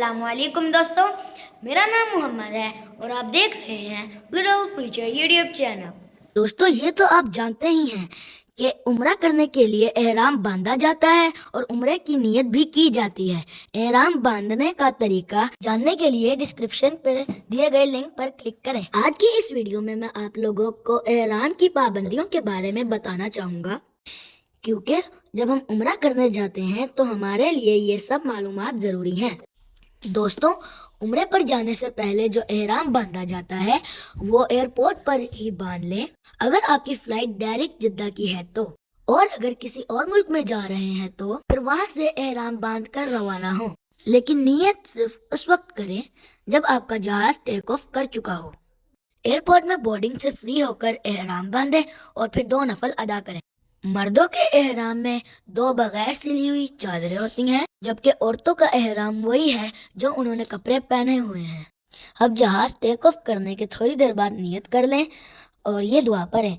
السلام علیکم دوستوں، میرا نام محمد ہے اور آپ دیکھ رہے ہیں لٹل پریچر یوٹیوب چینل۔ دوستوں، یہ تو آپ جانتے ہی ہیں کہ عمرہ کرنے کے لیے احرام باندھا جاتا ہے اور عمرے کی نیت بھی کی جاتی ہے۔ احرام باندھنے کا طریقہ جاننے کے لیے ڈسکرپشن پہ دیے گئے لنک پر کلک کریں۔ آج کی اس ویڈیو میں آپ لوگوں کو احرام کی پابندیوں کے بارے میں بتانا چاہوں گا، کیونکہ جب ہم عمرہ کرنے جاتے ہیں تو ہمارے لیے یہ سب معلومات ضروری ہیں۔ دوستوں، عمرے پر جانے سے پہلے جو احرام باندھا جاتا ہے وہ ایئرپورٹ پر ہی باندھ لیں اگر آپ کی فلائٹ ڈائریکٹ جدہ کی ہے تو، اور اگر کسی اور ملک میں جا رہے ہیں تو پھر وہاں سے احرام باندھ کر روانہ ہوں، لیکن نیت صرف اس وقت کریں جب آپ کا جہاز ٹیک آف کر چکا ہو۔ ایئرپورٹ میں بورڈنگ سے فری ہو کر احرام باندھیں اور پھر 2 نفل ادا کریں۔ مردوں کے احرام میں 2 بغیر سلی ہوئی چادریں ہوتی ہیں، جبکہ عورتوں کا احرام وہی ہے جو انہوں نے کپڑے پہنے ہوئے ہیں۔ اب جہاز ٹیک آف کرنے کے تھوڑی دیر بعد نیت کر لیں اور یہ دعا پڑھیں: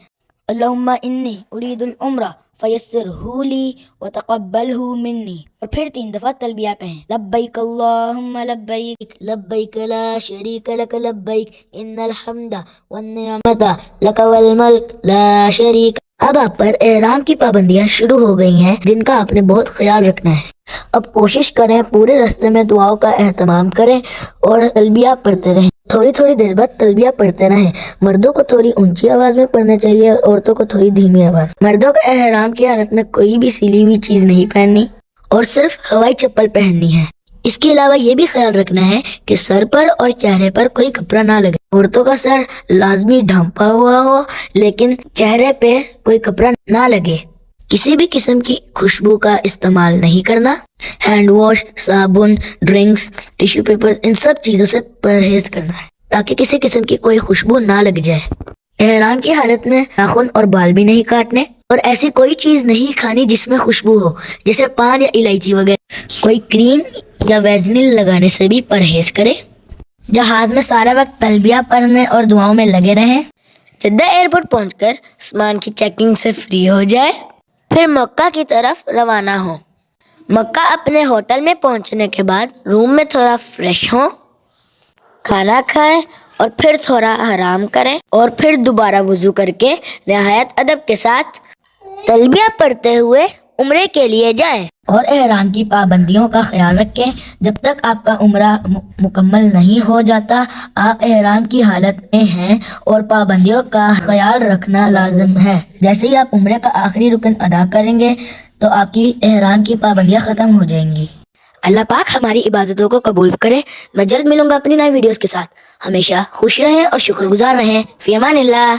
اللہم انی ارید العمرہ فیسرہ لی وتقبلہ منی، اور پھر 3 دفعہ تلبیہ کہیں: لبیک اللہم لبیک لبیک لا شریک لک لبیک ان الحمد والنعمت لک والملک لا شریک۔ اب آپ پر احرام کی پابندیاں شروع ہو گئی ہیں جن کا آپ نے بہت خیال رکھنا ہے۔ اب کوشش کریں پورے راستے میں دعاؤں کا اہتمام کریں اور تلبیہ پڑھتے رہیں۔ تھوڑی تھوڑی دیر بعد تلبیہ پڑھتے رہیں۔ مردوں کو تھوڑی اونچی آواز میں پڑھنا چاہیے اور عورتوں کو تھوڑی دھیمی آواز۔ مردوں کو احرام کی حالت میں کوئی بھی سلی ہوئی چیز نہیں پہننی اور صرف ہوائی چپل پہننی ہے۔ اس کے علاوہ یہ بھی خیال رکھنا ہے کہ سر پر اور چہرے پر کوئی کپڑا نہ لگے۔ عورتوں کا سر لازمی ڈھانپا ہوا ہو لیکن چہرے پہ کوئی کپڑا نہ لگے۔ کسی بھی قسم کی خوشبو کا استعمال نہیں کرنا۔ ہینڈ واش، صابن، ڈرنکس، ٹیشو پیپر، ان سب چیزوں سے پرہیز کرنا ہے تاکہ کسی قسم کی کوئی خوشبو نہ لگ جائے۔ احرام کی حالت میں ناخن اور بال بھی نہیں کاٹنے اور ایسی کوئی چیز نہیں کھانی جس میں خوشبو ہو، جیسے پان یا الائچی وغیرہ۔ کوئی کریم یا ویزلین لگانے سے بھی پرہیز کرے۔ جہاز میں سارا وقت تلبیہ پڑھنے اور دعاؤں میں لگے رہیں۔ جدہ ایئرپورٹ پہنچ کر سامان کی چیکنگ سے فری ہو جائیں، پھر مکہ کی طرف روانہ ہوں۔ مکہ اپنے ہوٹل میں پہنچنے کے بعد روم میں تھوڑا فریش ہوں، کھانا کھائیں اور پھر تھوڑا آرام کریں اور پھر دوبارہ وضو کر کے نہایت ادب کے ساتھ تلبیہ پڑھتے ہوئے عمرے کے لیے جائیں اور احرام کی پابندیوں کا خیال رکھیں۔ جب تک آپ کا عمرہ مکمل نہیں ہو جاتا آپ احرام کی حالت میں ہیں اور پابندیوں کا خیال رکھنا لازم ہے۔ جیسے ہی آپ عمرے کا آخری رکن ادا کریں گے تو آپ کی احرام کی پابندیاں ختم ہو جائیں گی۔ اللہ پاک ہماری عبادتوں کو قبول کرے۔ میں جلد ملوں گا اپنی نئی ویڈیوز کے ساتھ۔ ہمیشہ خوش رہیں اور شکر گزار رہیں۔ فی امان اللہ۔